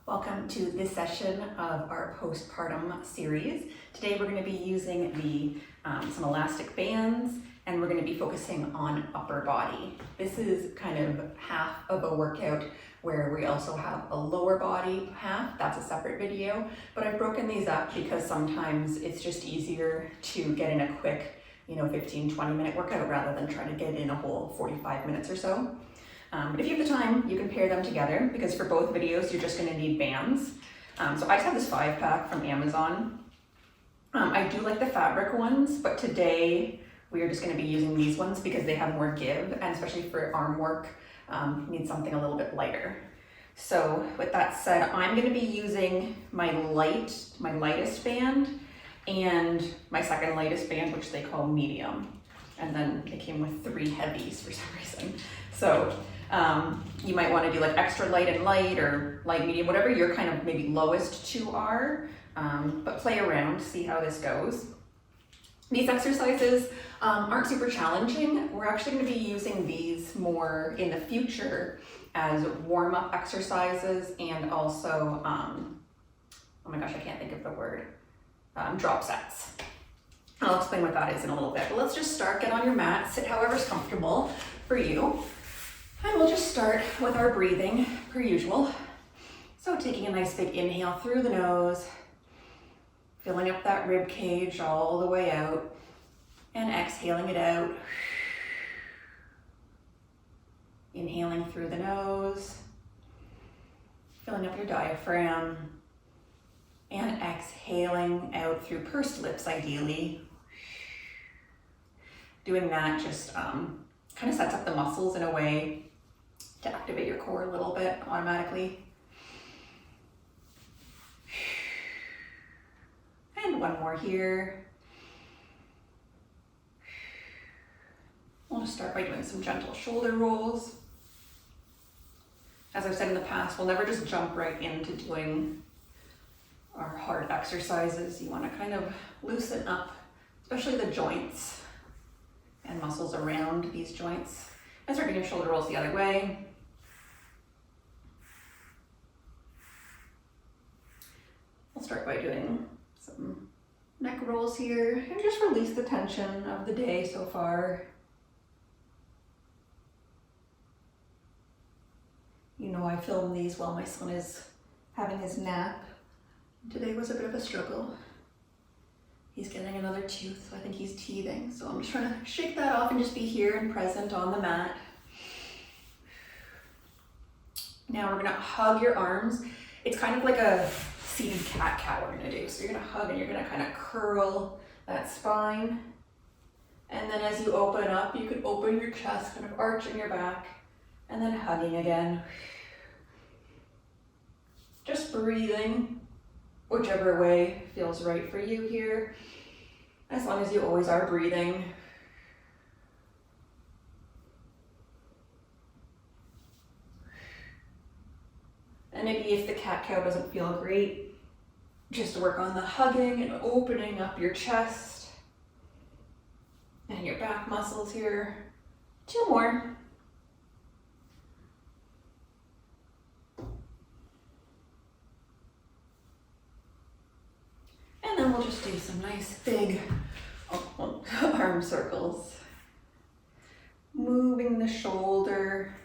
Welcome to this session of our postpartum series. Today we're going to be using some elastic bands, and we're going to be focusing on upper body. This is kind of half of a workout where we also have a lower body half. That's a separate video, but I've broken these up because sometimes it's just easier to get in a quick 15-20 minute workout rather than trying to get in a whole 45 minutes or so. But if you have the time, you can pair them together because for both videos, you're just going to need bands. So I just have this 5-pack from Amazon. I do like the fabric ones, but today we are just going to be using these ones because they have more give, and especially for arm work, need something a little bit lighter. So with that said, I'm going to be using my lightest band and my second lightest band, which they call medium. And then it came with 3 heavies for some reason. So you might want to do like extra light and light, or light medium, whatever your kind of maybe lowest 2 are, but play around, see how this goes. These exercises aren't super challenging. We're actually going to be using these more in the future as warm-up exercises, and also, oh my gosh, I can't think of the word, drop sets. I'll explain what that is in a little bit, but let's just start. Get on your mat, sit however's comfortable for you. And we'll just start with our breathing, per usual. So taking a nice big inhale through the nose, filling up that rib cage all the way out, and exhaling it out. Inhaling through the nose, filling up your diaphragm, and exhaling out through pursed lips ideally. Doing that just kind of sets up the muscles in a way to activate your core a little bit automatically. And one more here. We'll just start by doing some gentle shoulder rolls. As I've said in the past, we'll never just jump right into doing our hard exercises. You want to kind of loosen up, especially the joints and muscles around these joints. And start doing shoulder rolls the other way. We'll start by doing some neck rolls here and just release the tension of the day so far. I film these while my son is having his nap. Today was a bit of a struggle. He's getting another tooth, so I think he's teething. So I'm just trying to shake that off and just be here and present on the mat. Now we're gonna hug your arms. It's kind of like a seated cat-cow we're gonna do. So you're gonna hug and you're gonna kind of curl that spine. And then as you open up, you can open your chest, kind of arching your back, and then hugging again. Just breathing whichever way feels right for you here, as long as you always are breathing. And maybe if the cat-cow doesn't feel great, just work on the hugging and opening up your chest and your back muscles here. 2 more. And then we'll just do some nice big arm circles. Moving the shoulder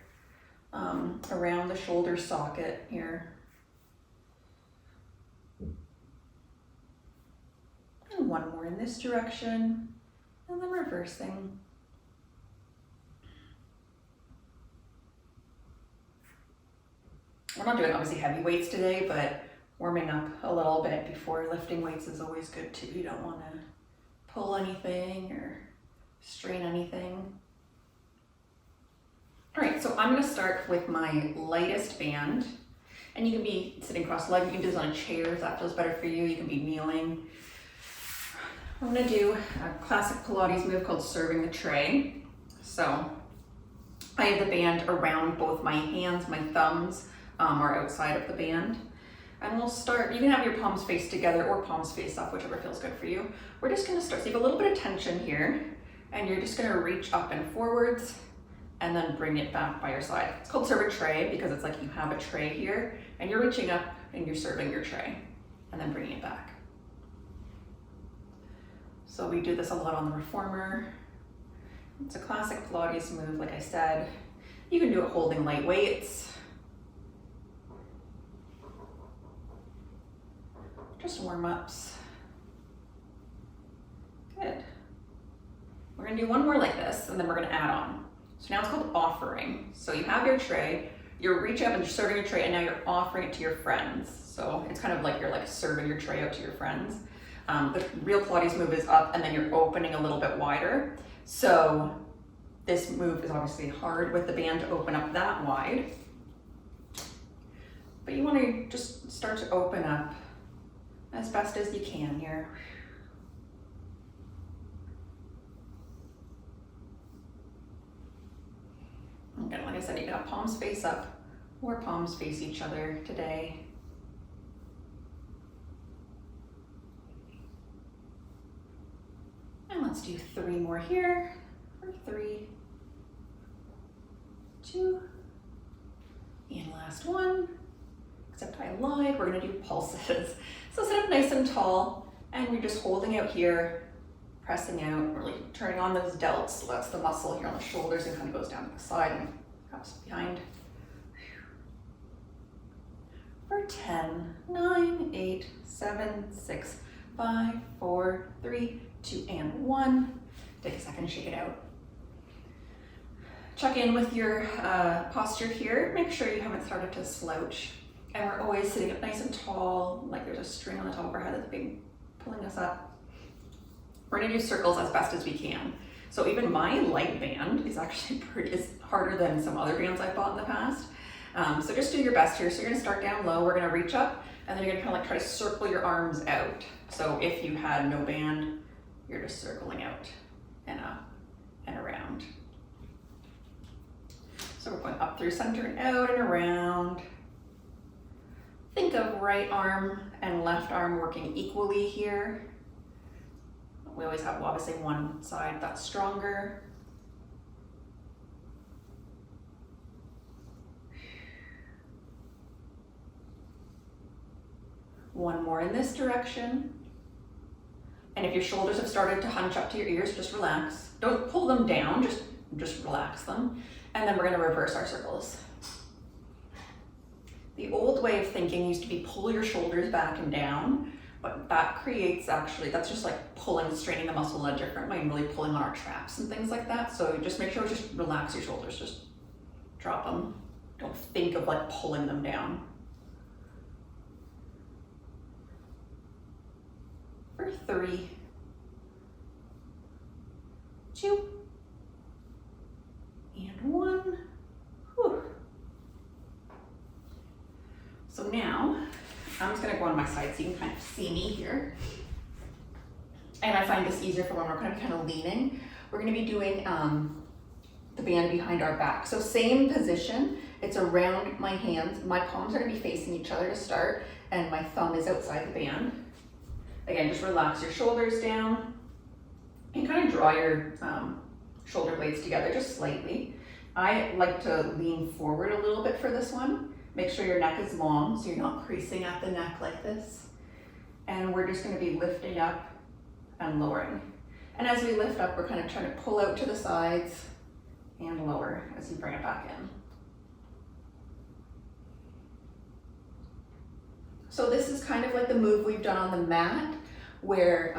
around the shoulder socket here. And one more in this direction, and then reversing. We're not doing obviously heavy weights today, but warming up a little bit before lifting weights is always good too. You don't want to pull anything or strain anything. All right, so I'm going to start with my lightest band, and you can be sitting cross-legged. You can do this on a chair if that feels better for you. You can be kneeling. I'm going to do a classic Pilates move called serving the tray. So I have the band around both my hands. My thumbs are outside of the band. And we'll start, you can have your palms face together or palms face up, whichever feels good for you. We're just gonna start, so you have a little bit of tension here, and you're just gonna reach up and forwards, and then bring it back by your side. It's called serve a tray because it's like you have a tray here, and you're reaching up and you're serving your tray, and then bringing it back. So we do this a lot on the reformer. It's a classic Pilates move, like I said. You can do it holding light weights. Just warm-ups. Good. We're gonna do one more like this, and then we're gonna add on. So now it's called offering. So you have your tray, you reach up and you're serving your tray, and now you're offering it to your friends. So it's kind of like you're like serving your tray out to your friends. The real Pilates move is up, and then you're opening a little bit wider. So this move is obviously hard with the band to open up that wide. But you want to just start to open up as best as you can here. Again, like I said, you got palms face up or palms face each other today. And let's do 3 more here. For 3, 2, and last one. Except I lied, we're gonna do pulses. So sit up nice and tall, and we're just holding out here, pressing out, really turning on those delts. So that's the muscle here on the shoulders and kind of goes down to the side and comes behind. For 10, 9, 8, 7, 6, 5, 4, 3, 2, and 1. Take a second, shake it out. Check in with your posture here. Make sure you haven't started to slouch. And we're always sitting up nice and tall, like there's a string on the top of our head that's being pulling us up. We're gonna do circles as best as we can. So even my light band is actually is harder than some other bands I've bought in the past. So just do your best here. So you're gonna start down low, we're gonna reach up, and then you're gonna kind of like try to circle your arms out. So if you had no band, you're just circling out and up and around. So we're going up through center and out and around. Think of right arm and left arm working equally here. We always have obviously one side that's stronger. One more in this direction. And if your shoulders have started to hunch up to your ears, just relax. Don't pull them down, just relax them. And then we're gonna reverse our circles. The old way of thinking used to be pull your shoulders back and down, but that creates that's just like pulling, straining the muscle in a different way and really pulling on our traps and things like that. So just make sure, just relax your shoulders, just drop them. Don't think of like pulling them down. For 3, 2, and 1. Whew. So now, I'm just gonna go on my side so you can kind of see me here. And I find this easier for when we're kind of leaning. We're gonna be doing the band behind our back. So same position, it's around my hands. My palms are gonna be facing each other to start, and my thumb is outside the band. Again, just relax your shoulders down and kind of draw your shoulder blades together just slightly. I like to lean forward a little bit for this one. Make sure your neck is long so you're not creasing at the neck like this. And we're just gonna be lifting up and lowering. And as we lift up, we're kind of trying to pull out to the sides and lower as you bring it back in. So this is kind of like the move we've done on the mat where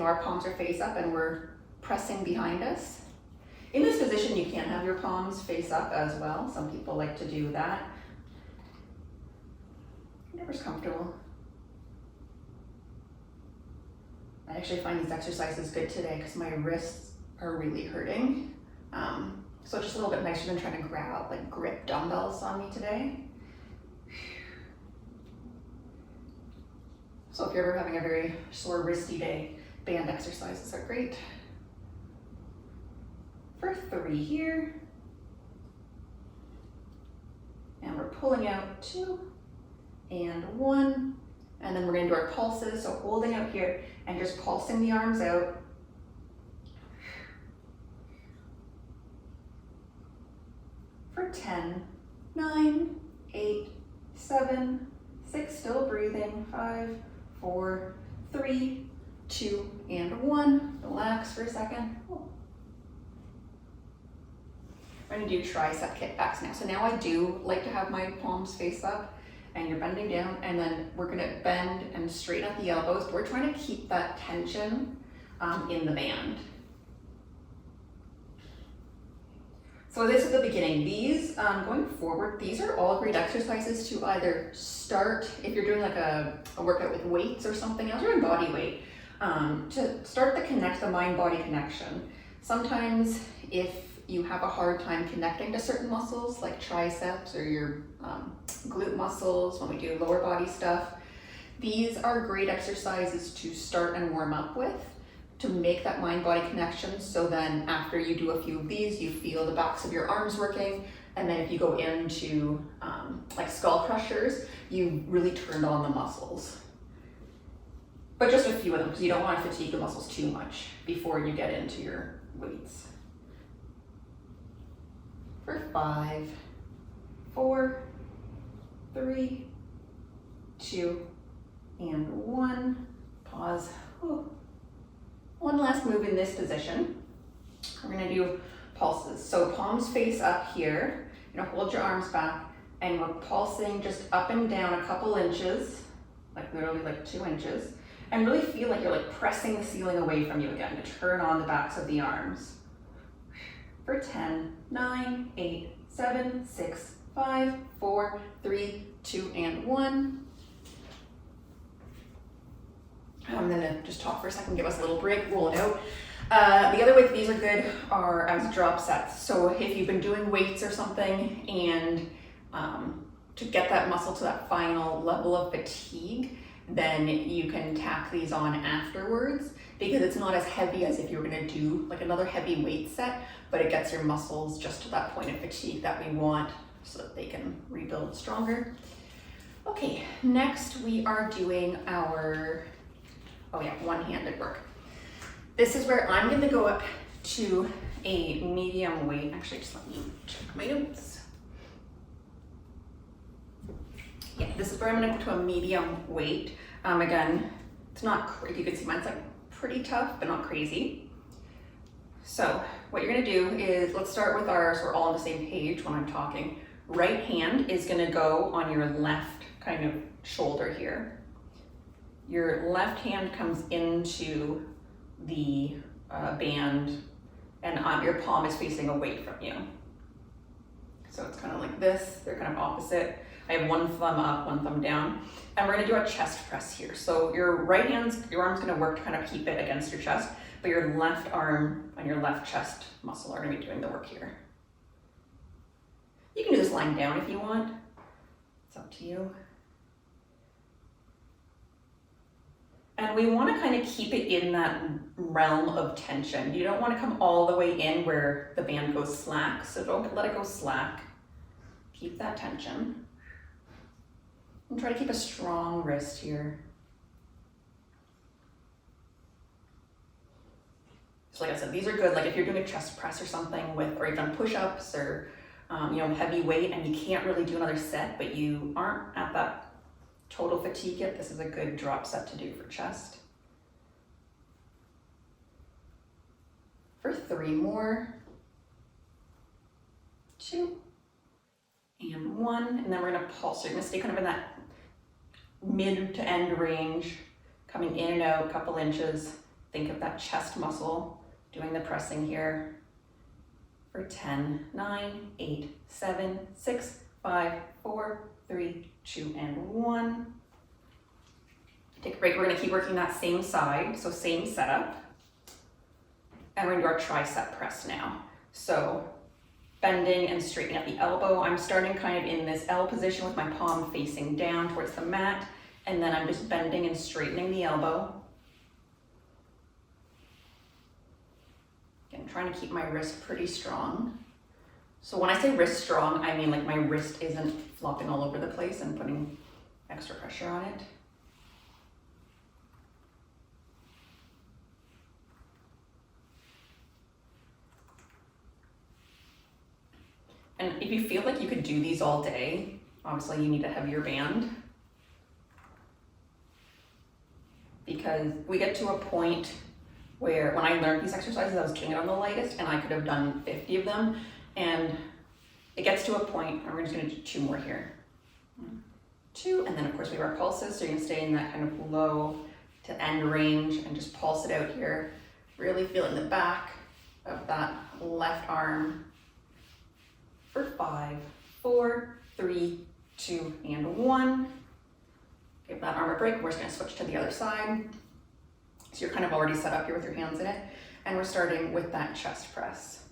our palms are face up and we're pressing behind us. In this position, you can have your palms face up as well. Some people like to do that. Whatever's comfortable. I actually find these exercises good today because my wrists are really hurting. So it's just a little bit nicer than trying to grip dumbbells on me today. So if you're ever having a very sore wristy day, band exercises are great. For 3 here. And we're pulling out 2 and 1. And then we're gonna do our pulses. So holding out here and just pulsing the arms out. For 10, 9, 8, 7, 6, still breathing. 5, 4, 3, 2, and 1. Relax for a second. We're gonna do tricep kickbacks now. So now I do like to have my palms face up and you're bending down, and then we're gonna bend and straighten at the elbows. We're trying to keep that tension in the band. So this is the beginning. These, going forward, these are all great exercises to either start, if you're doing like a workout with weights or something else, or in body weight, to start the mind-body connection. Sometimes if you have a hard time connecting to certain muscles like triceps or your glute muscles when we do lower body stuff, these are great exercises to start and warm up with, to make that mind-body connection, so then after you do a few of these, you feel the backs of your arms working, and then if you go into like skull crushers, you really turned on the muscles. But just a few of them, because you don't want to fatigue the muscles too much before you get into your weights. For 5, 4, 3, 2, and 1. Pause. Whew. One last move in this position. We're gonna do pulses. So palms face up here. You're gonna hold your arms back, and we're pulsing just up and down a couple inches, like literally like 2 inches, and really feel like you're like pressing the ceiling away from you again to turn on the backs of the arms. For 10, 9, 8, 7, 6, 5, 4, 3, 2, and 1. I'm gonna just talk for a second, give us a little break, roll it out. The other way that these are good are as drop sets. So if you've been doing weights or something, and to get that muscle to that final level of fatigue, then you can tack these on afterwards, because it's not as heavy as if you were gonna do like another heavy weight set, but it gets your muscles just to that point of fatigue that we want so that they can rebuild stronger. Okay, next we are doing our one-handed work. This is where I'm gonna go up to a medium weight. Actually, just let me check my notes. Yeah, this is where I'm gonna go to a medium weight. Again, it's not crazy. You can see mine's like pretty tough, but not crazy. So what you're gonna do is, let's start with ours, so we're all on the same page when I'm talking. Right hand is gonna go on your left kind of shoulder here. Your left hand comes into the band, and your palm is facing away from you. So it's kind of like this, they're kind of opposite. I have one thumb up, one thumb down, and we're gonna do a chest press here. So your arm's gonna work to kind of keep it against your chest, but your left arm and your left chest muscle are gonna be doing the work here. You can do this lying down if you want, it's up to you. And we want to kind of keep it in that realm of tension. You don't want to come all the way in where the band goes slack, so don't let it go slack. Keep that tension. And try to keep a strong wrist here. So like I said, these are good, like if you're doing a chest press or something with, or you've done push-ups or heavy weight and you can't really do another set, but you aren't at that total fatigue yet, this is a good drop set to do for chest. For 3 more. 2 and 1, and then we're gonna pulse. So you're gonna stay kind of in that mid to end range, coming in and out a couple inches. Think of that chest muscle doing the pressing here. For 10, 9, 8, 7, 6, 5, 4, 3, 2, and 1. Take a break. We're going to keep working that same side, so same setup. And we're going to do our tricep press now. So bending and straightening at the elbow. I'm starting kind of in this L position with my palm facing down towards the mat, and then I'm just bending and straightening the elbow. Again, trying to keep my wrist pretty strong. So when I say wrist strong, I mean like my wrist isn't flopping all over the place and putting extra pressure on it. And if you feel like you could do these all day, obviously you need a heavier band. because we get to a point where when I learned these exercises, I was doing it on the lightest and I could have done 50 of them. And it gets to a point, and we're just gonna do 2 more here. 1, 2, and then of course we have our pulses, so you're gonna stay in that kind of low to end range and just pulse it out here. Really feeling the back of that left arm for 5, 4, 3, 2, and 1. Give that arm a break. We're just gonna switch to the other side. So you're kind of already set up here with your hands in it. And we're starting with that chest press.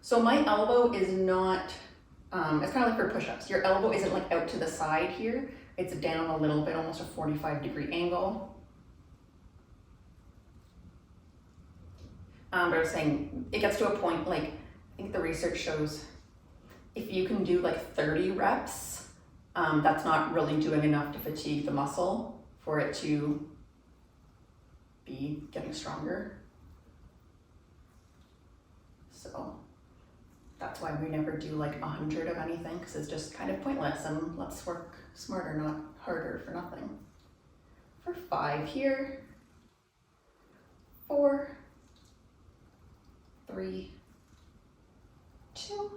So my elbow is not, it's kind of like for push-ups. Your elbow isn't like out to the side here. It's down a little bit, almost a 45-degree angle. But I was saying, it gets to a point, like, I think the research shows if you can do like 30 reps, that's not really doing enough to fatigue the muscle for it to be getting stronger. So that's why we never do like 100 of anything, because it's just kind of pointless, and let's work smarter, not harder for nothing. For 5 here, 4, 3, 2,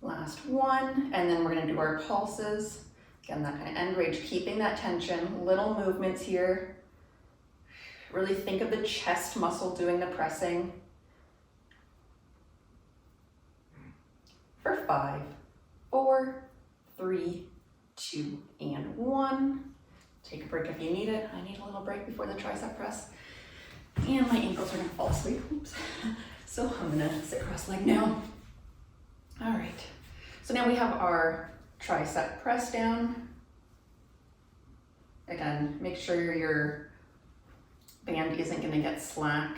last 1, and then we're gonna do our pulses. Again, that kind of end range, keeping that tension, little movements here. Really think of the chest muscle doing the pressing. For 5, 4, 3, 2, and 1. Take a break if you need it. I need a little break before the tricep press. And my ankles are gonna fall asleep. Oops. So I'm gonna sit cross-legged now. All right. So now we have our tricep press down. Again, make sure your band isn't gonna get slack.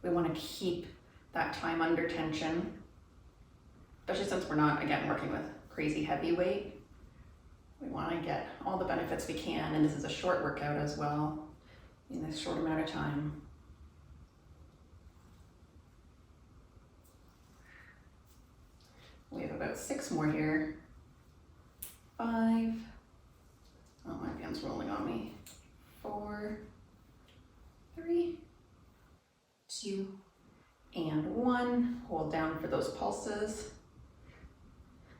We wanna keep that time under tension, especially since we're not, again, working with crazy heavy weight. We wanna get all the benefits we can, and this is a short workout as well in this short amount of time. We have about 6 more here. 5, oh, my band's rolling on me. 4, 3, 2, and 1. Hold down for those pulses.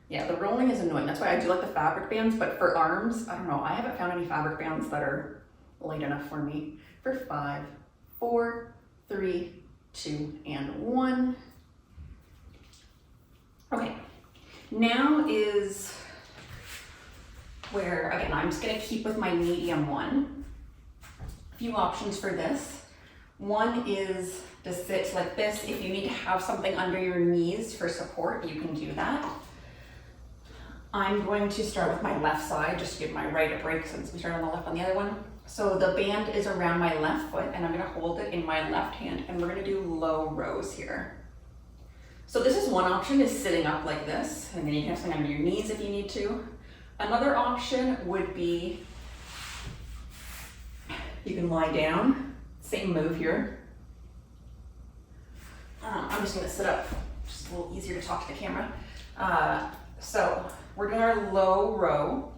Yeah, the rolling is annoying. That's why I do like the fabric bands, but for arms, I don't know. I haven't found any fabric bands that are light enough for me. For 5, 4, 3, 2, and 1. Okay, now is where, again, I'm just gonna keep with my medium one. A few options for this. One is to sit like this. If you need to have something under your knees for support, you can do that. I'm going to start with my left side, just to give my right a break since we started on the left on the other one. So the band is around my left foot, and I'm gonna hold it in my left hand, and we're gonna do low rows here. So this is one option, is sitting up like this, and then you can have something under your knees if you need to. Another option would be, you can lie down, same move here. I'm just gonna sit up, just a little easier to talk to the camera. So we're doing our low row.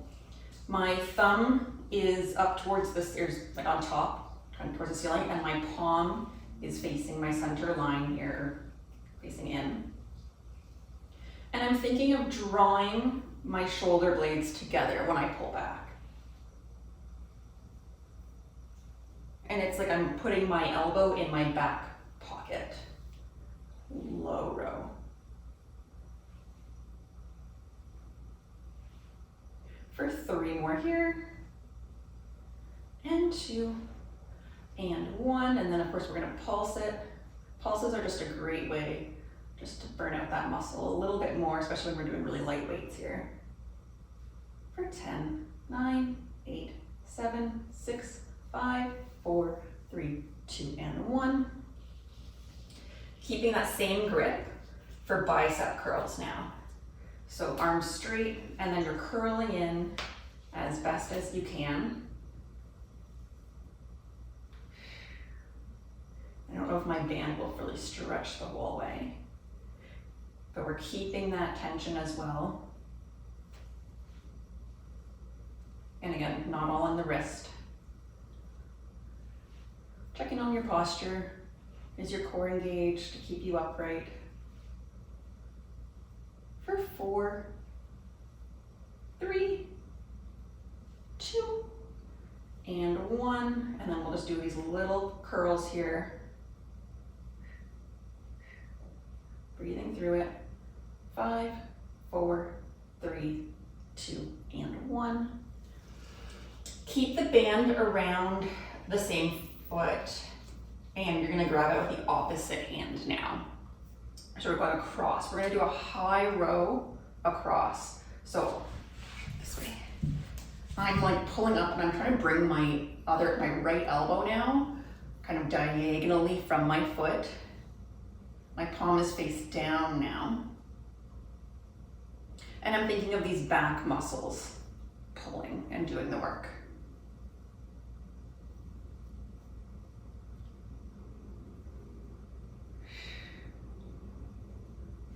My thumb is up towards the stairs, like on top, kind of towards the ceiling, and my palm is facing my center line here, facing in. And I'm thinking of drawing my shoulder blades together when I pull back. And it's like I'm putting my elbow in my back pocket. Low row. For 3 more here. And 2, and 1, and then of course we're gonna pulse it. Pulses are just a great way just to burn out that muscle a little bit more, especially when we're doing really light weights here. For 10, 9, 8, 7, 6, 5, 4, 3, 2, and 1. Keeping that same grip for bicep curls now. So arms straight, and then you're curling in as best as you can. I don't know if my band will really stretch the whole way, but we're keeping that tension as well. And again, not all in the wrist, Checking on your posture. Is your core engaged to keep you upright? For 4, 3, 2, and 1. And then we'll just do these little curls here. Breathing through it. 5, 4, 3, 2, and 1. Keep the band around the same foot, and you're gonna grab it with the opposite hand now. So we're going across. We're gonna do a high row across. So this way. I'm like pulling up and I'm trying to bring my right elbow now, kind of diagonally from my foot. My palm is face down now. And I'm thinking of these back muscles pulling and doing the work.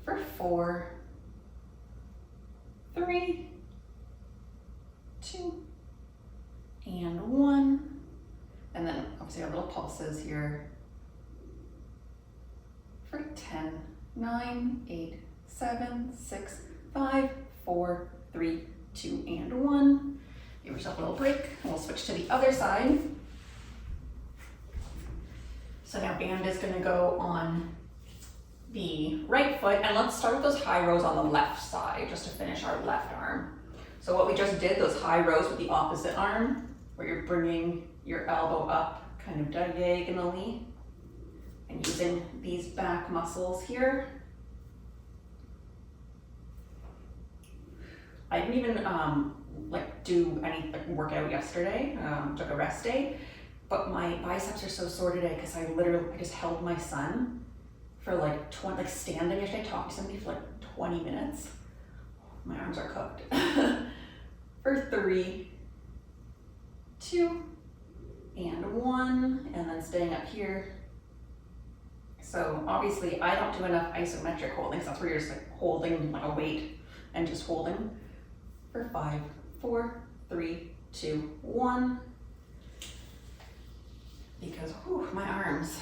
For 4, 3, 2, and 1. And then obviously our little pulses here. For 10, 9, 8, 7, 6, 5, 4, 3, 2, and 1. Give yourself a little break, and we'll switch to the other side. So now band is gonna go on the right foot, and let's start with those high rows on the left side, just to finish our left arm. So what we just did, those high rows with the opposite arm, where you're bringing your elbow up kind of diagonally, and using these back muscles here. I didn't even do any workout yesterday, took a rest day, but my biceps are so sore today because I just held my son for standing yesterday, talking to somebody for like 20 minutes. My arms are cooked. For 3, 2, and 1, and then staying up here. So obviously I don't do enough isometric holding, so that's where you're just like holding like a weight and just holding. For 5, 4, 3, 2, 1. Because my arms.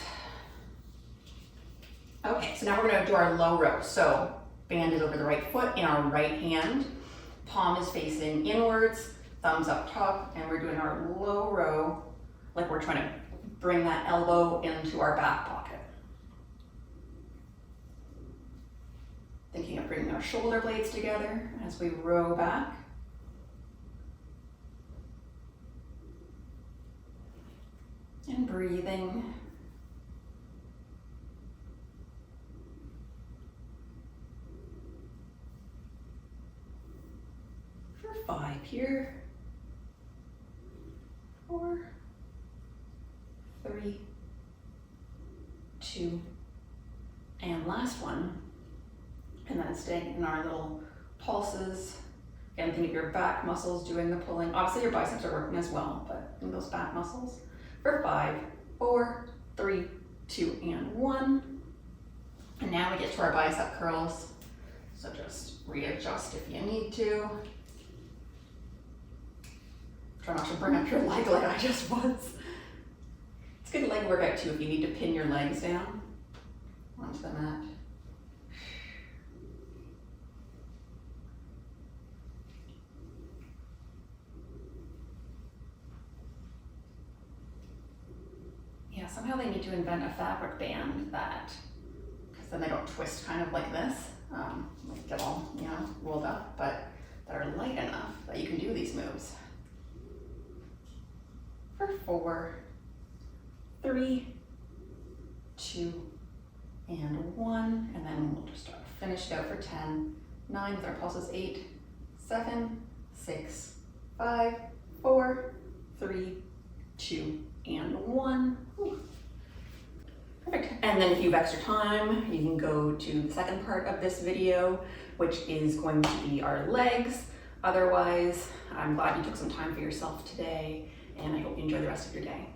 Okay, so now we're gonna do our low row. So band is over the right foot in our right hand. Palm is facing inwards, thumbs up top, and we're doing our low row, like we're trying to bring that elbow into our back pocket. Thinking of bringing our shoulder blades together as we row back. And breathing. For 5 here. 4, 3, 2, and last one. And then staying in our little pulses. Again, think of your back muscles doing the pulling. Obviously your biceps are working as well, but in those back muscles. For 5, 4, 3, 2, and 1. And now we get to our bicep curls. So just readjust if you need to. Try not to bring up your leg like I just was. It's good leg workout too if you need to pin your legs down onto the mat. Yeah, somehow they need to invent a fabric band that, because then they don't twist kind of like this, like get all, rolled up, but that are light enough that you can do these moves. For 4, 3, 2, and 1, and then we'll just finish it out for 10, 9 with our pulses, 8, 7, 6, 5, 4, 3, 2, and 1. Ooh. Perfect. And then if you have extra time, you can go to the second part of this video, which is going to be our legs. Otherwise, I'm glad you took some time for yourself today, and I hope you enjoy the rest of your day.